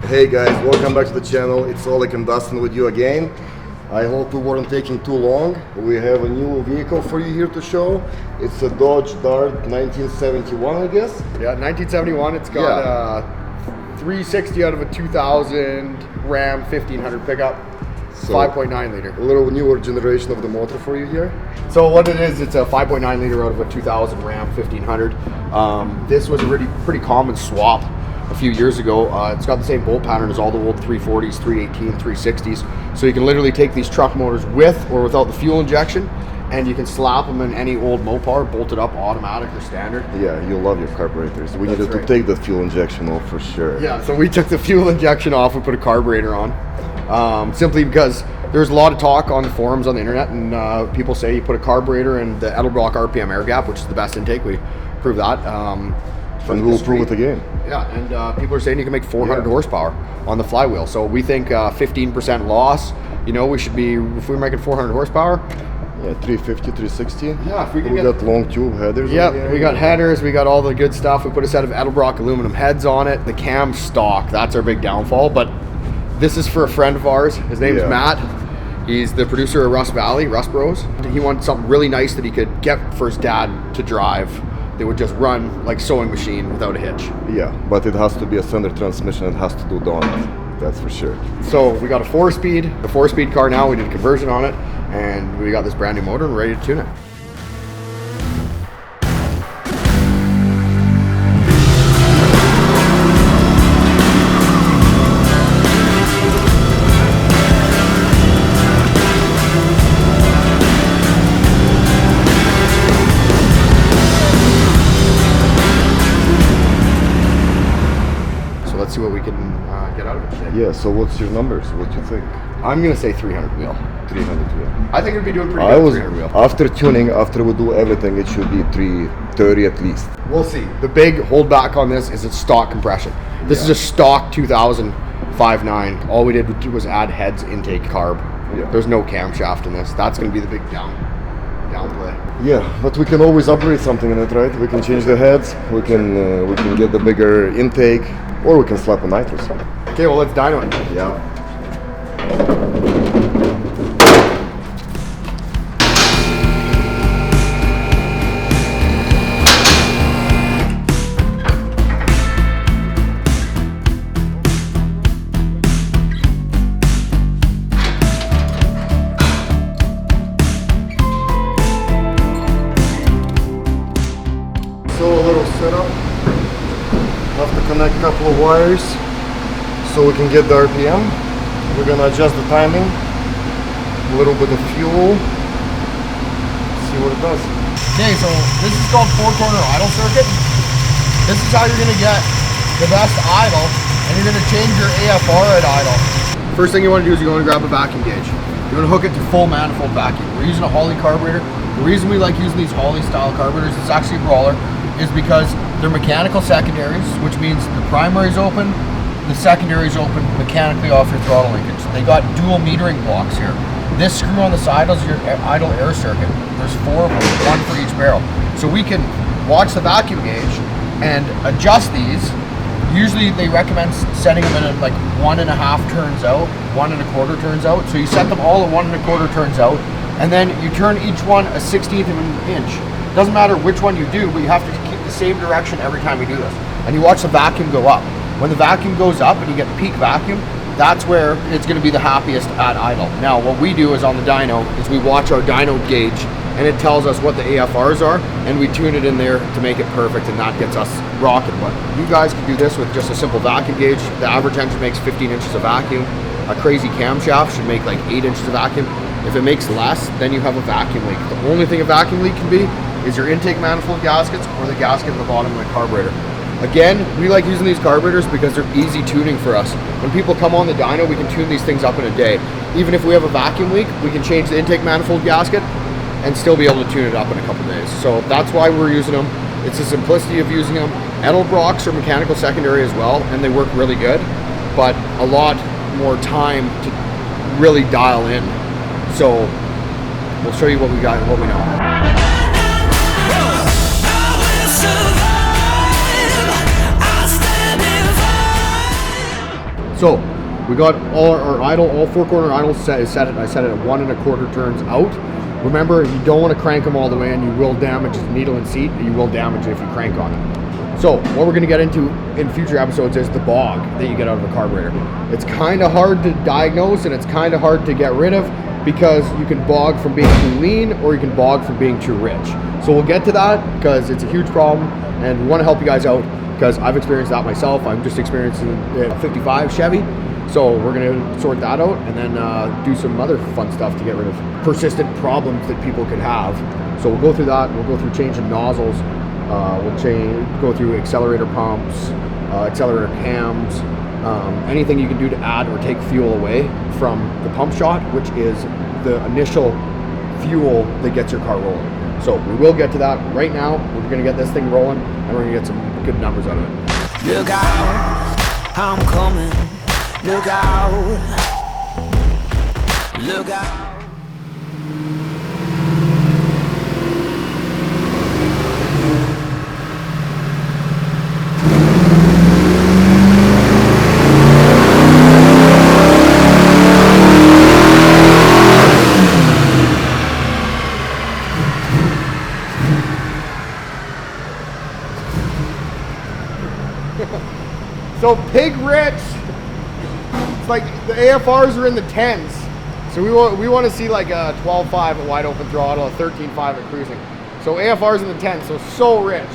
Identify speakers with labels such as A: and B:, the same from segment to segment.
A: Hey guys, welcome back to the channel. It's Oleg and Dustin with you again. I hope we weren't taking too long. We have a new vehicle for you here to show. It's a Dodge Dart 1971, I guess.
B: Yeah, 1971. It's got a 360 out of a 2000 Ram 1500 pickup. So 5.9 liter.
A: A little newer generation of the motor for you here.
B: So what it is, it's a 5.9 liter out of a 2000 Ram 1500. This was a pretty common swap a few years ago. It's got the same bolt pattern as all the old 340s, 318, 360s. So you can literally take these truck motors with or without the fuel injection, and you can slap them in any old Mopar, bolted up automatic or standard.
A: Yeah, you'll love your carburetors. We needed to take the fuel injection off for sure.
B: Yeah, so we took the fuel injection off and put a carburetor on. Simply because there's a lot of talk on the forums on the internet, and people say you put a carburetor in the Edlebrock RPM air gap, which is the best intake. We prove that.
A: And we'll prove it again.
B: Yeah, and people are saying you can make 400 horsepower on the flywheel. So we think 15% loss. You know, we should be, if we're making 400 horsepower.
A: Yeah, 350, 360.
B: Yeah, if we
A: got long tube headers.
B: Yeah, we got headers, we got all the good stuff. We put a set of Edlebrock aluminum heads on it. The cam stock, that's our big downfall. But this is for a friend of ours. His name's Matt. He's the producer of Rust Bros. He wanted something really nice that he could get for his dad to drive. They would just run like sewing machine without a hitch.
A: Yeah, but it has to be a standard transmission. It has to do donut. That's for sure.
B: So we got a four-speed car now. We did a conversion on it, and we got this brand new motor and ready to tune it. Let's see what we can get out of it today.
A: Yeah, so what's your numbers? What do you think?
B: I'm going to say 300 wheel.
A: 300 wheel.
B: I think it'd be doing pretty good 300 wheel.
A: After tuning, after we do everything, it should be 330 at least.
B: We'll see. The big holdback on this is its stock compression. This is a stock 2000 5.9. All we did was add heads, intake, carb.
A: Yeah.
B: There's no camshaft in this. That's going to be the big downplay.
A: Yeah, but we can always upgrade something in it, right? We can change the heads. We can get the bigger intake. Or we can slap a nitrous.
B: Okay, well, let's dyno it.
A: Yeah. So a little setup. Have to connect a couple of wires so we can get the RPM. We're gonna adjust the timing, a little bit of fuel, see what it does.
B: Okay, so this is called four-corner idle circuit. This is how you're gonna get the best idle, and you're gonna change your AFR at idle. First thing you wanna do is you wanna grab a vacuum gauge. You wanna hook it to full manifold vacuum. We're using a Holley carburetor. The reason we like using these Holley style carburetors, it's actually a brawler, is because they're mechanical secondaries, which means the primary is open, the secondary is open mechanically off your throttle linkage. They got dual metering blocks here. This screw on the side is your idle air circuit. There's 4 of them, 1 for each barrel. So we can watch the vacuum gauge and adjust these. Usually they recommend setting them in at like 1.5 turns out, 1 1/4 turns out. So you set them all at 1 1/4 turns out, and then you turn each one a 1/16 of an inch. Doesn't matter which one you do, but you have to keep the same direction every time you do this. And you watch the vacuum go up. When the vacuum goes up and you get peak vacuum, that's where it's going to be the happiest at idle. Now, what we do is on the dyno is we watch our dyno gauge, and it tells us what the AFRs are, and we tune it in there to make it perfect, and that gets us rocking. But you guys can do this with just a simple vacuum gauge. The average engine makes 15 inches of vacuum. A crazy camshaft should make like 8 inches of vacuum. If it makes less, then you have a vacuum leak. The only thing a vacuum leak can be is your intake manifold gaskets or the gasket at the bottom of the carburetor. Again, we like using these carburetors because they're easy tuning for us. When people come on the dyno, we can tune these things up in a day. Even if we have a vacuum leak, we can change the intake manifold gasket and still be able to tune it up in a couple days. So that's why we're using them. It's the simplicity of using them. Edlebrocks are mechanical secondary as well, and they work really good, but a lot more time to really dial in. So we'll show you what we got and what we know. So we got all our idle, all 4-corner idles set. I set it at 1 1/4 turns out. Remember, you don't want to crank them all the way, and you will damage the needle and seat. You will damage it if you crank on it. So what we're going to get into in future episodes is the bog that you get out of a carburetor. It's kind of hard to diagnose, and it's kind of hard to get rid of, because you can bog from being too lean or you can bog from being too rich. So we'll get to that because it's a huge problem, and we want to help you guys out because I've experienced that myself. I'm just experiencing a 55 Chevy. So we're gonna sort that out and then do some other fun stuff to get rid of persistent problems that people could have. So we'll go through that. We'll go through changing nozzles. Go through accelerator pumps, accelerator cams, anything you can do to add or take fuel away from the pump shot, which is the initial fuel that gets your car rolling. So we will get to that. Right now, we're gonna get this thing rolling and we're gonna get some good numbers out of it.
C: Look out, I'm coming. Look out, look out.
B: So pig rich. Like the AFRs are in the 10s, so we want to see like a 12.5 at wide open throttle, a 13.5 at cruising. So AFRs in the 10s, so rich,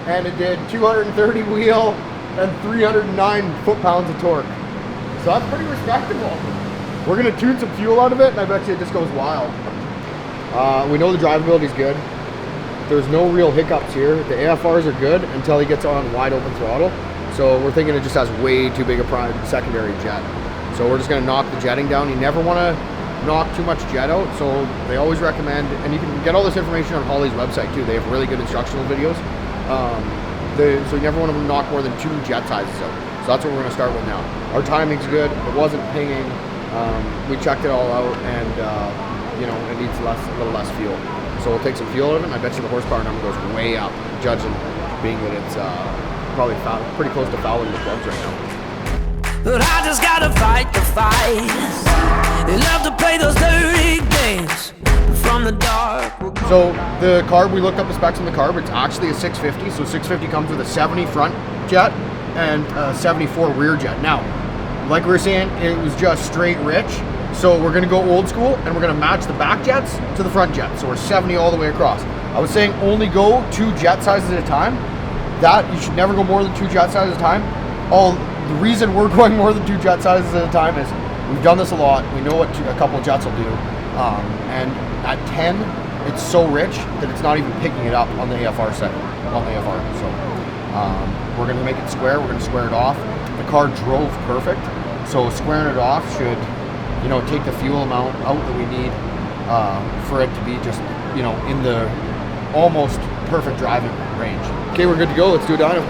B: and it did 230 wheel and 309 foot-pounds of torque. So that's pretty respectable. We're gonna tune some fuel out of it, and I bet you it just goes wild. We know the drivability is good. There's no real hiccups here. The AFRs are good until he gets on wide open throttle. So we're thinking it just has way too big a secondary jet. So we're just gonna knock the jetting down. You never wanna knock too much jet out. So they always recommend, and you can get all this information on Holley's website too. They have really good instructional videos. So you never wanna knock more than 2 jet sizes out. So that's what we're gonna start with now. Our timing's good. It wasn't pinging. We checked it all out, and it needs a little less fuel. So we'll take some fuel out of it, and I bet you the horsepower number goes way up, judging being that it's probably pretty close to fouling the plugs right now.
C: But I just gotta fight the fight. They love to play those dirty games from the dark.
B: So the carb, we looked up the specs on the carb. It's actually a 650. So 650 comes with a 70 front jet and a 74 rear jet. Now, like we were saying, it was just straight rich. So we're gonna go old school, and we're gonna match the back jets to the front jet. So we're 70 all the way across. I was saying only go 2 jet sizes at a time. That you should never go more than 2 jet sizes at a time. The reason we're going more than 2 jet sizes at a time is we've done this a lot. We know what a couple of jets will do, and at 10, it's so rich that it's not even picking it up on the AFR set on the AFR. So we're going to make it square. We're going to square it off. The car drove perfect, so squaring it off should, take the fuel amount out that we need for it to be just, in the almost perfect driving range. Okay, we're good to go. Let's do a dyno.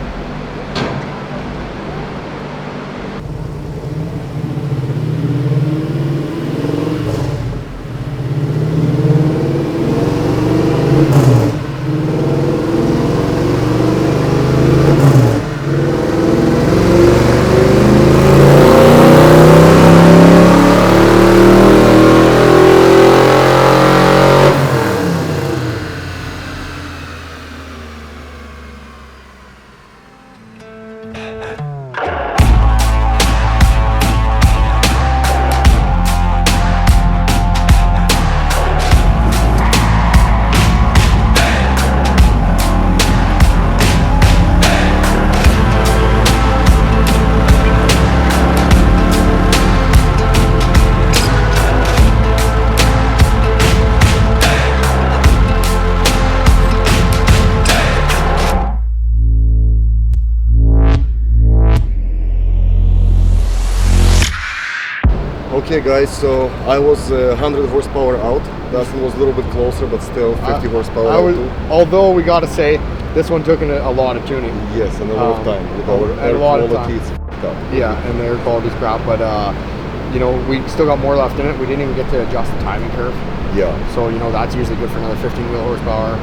A: Okay guys, so I was 100 horsepower out. That one was a little bit closer, but still 50 horsepower out too.
B: Although we gotta say, this one took a lot of tuning.
A: Yes, and a lot of time. With our air quality, it's f***ed up.
B: Yeah, and the air quality's crap, but we still got more left in it. We didn't even get to adjust the timing curve.
A: Yeah.
B: So that's usually good for another 15 wheel horsepower.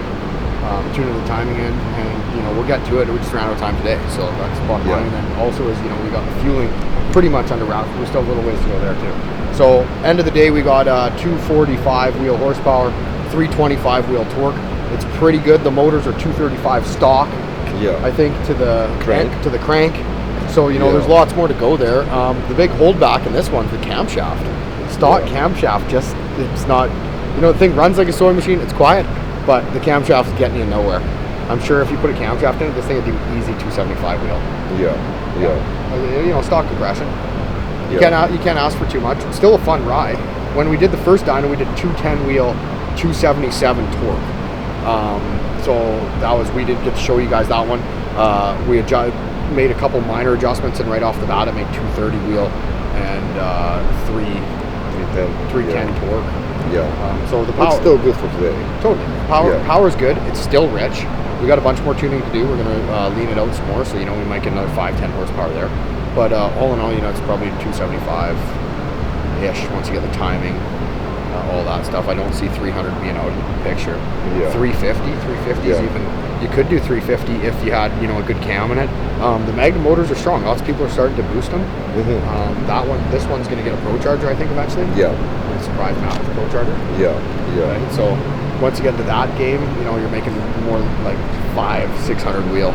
B: tuning the timing in, and you know, we'll get to it. We just ran out of time today, so that's the bottom line. And then also is, you know, we got the fueling pretty much under wraps. We still have a little ways to go there too. So end of the day, we got 245 wheel horsepower, 325 wheel torque. It's pretty good. The motors are 235 stock.
A: Yeah.
B: I think to the crank. So you know,
A: Yeah.
B: there's lots more to go there. The big holdback in this one's the camshaft. Stock camshaft, just it's not. You know, the thing runs like a sewing machine. It's quiet, but the camshaft's getting you nowhere. I'm sure if you put a camshaft in it, this thing would do easy 275 wheel.
A: Yeah.
B: You know, stock compression. You
A: Yeah.
B: can't ask for too much. It's still a fun ride. When we did the first dyno, we did 210 wheel, 277 torque. So that was, we did get to show you guys that one. We made a couple minor adjustments, and right off the bat, it made 230 wheel and 310 torque.
A: Yeah.
B: So the power,
A: It's still good for today.
B: totally. Power's good. It's still rich. We got a bunch more tuning to do. We're gonna lean it out some more, so you know, we might get another 5-10 horsepower there. But all in all, you know, it's probably 275-ish once you get the timing, all that stuff. I don't see 300 being out of the picture.
A: Yeah.
B: 350 is
A: Yeah.
B: even. You could do 350 if you had, you know, a good cam in it. The Magnum motors are strong. Lots of people are starting to boost them. This one's going to get a Pro Charger, I think, eventually.
A: Yeah.
B: I'm surprised Matt with a Pro Charger.
A: Yeah. Yeah.
B: Right? So once you get into that game, you know, you're making more like 500-600 wheel,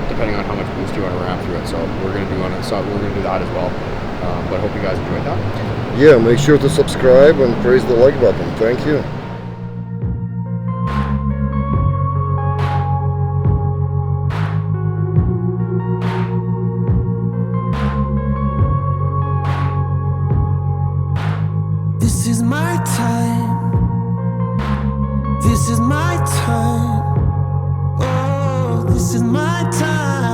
B: depending on how much boost you want to ram through it. So we're going to do that as well. But I hope you guys enjoyed that.
A: Yeah, make sure to subscribe and press the like button. Thank you.
C: This is my time. This is my time. Oh, this is my time.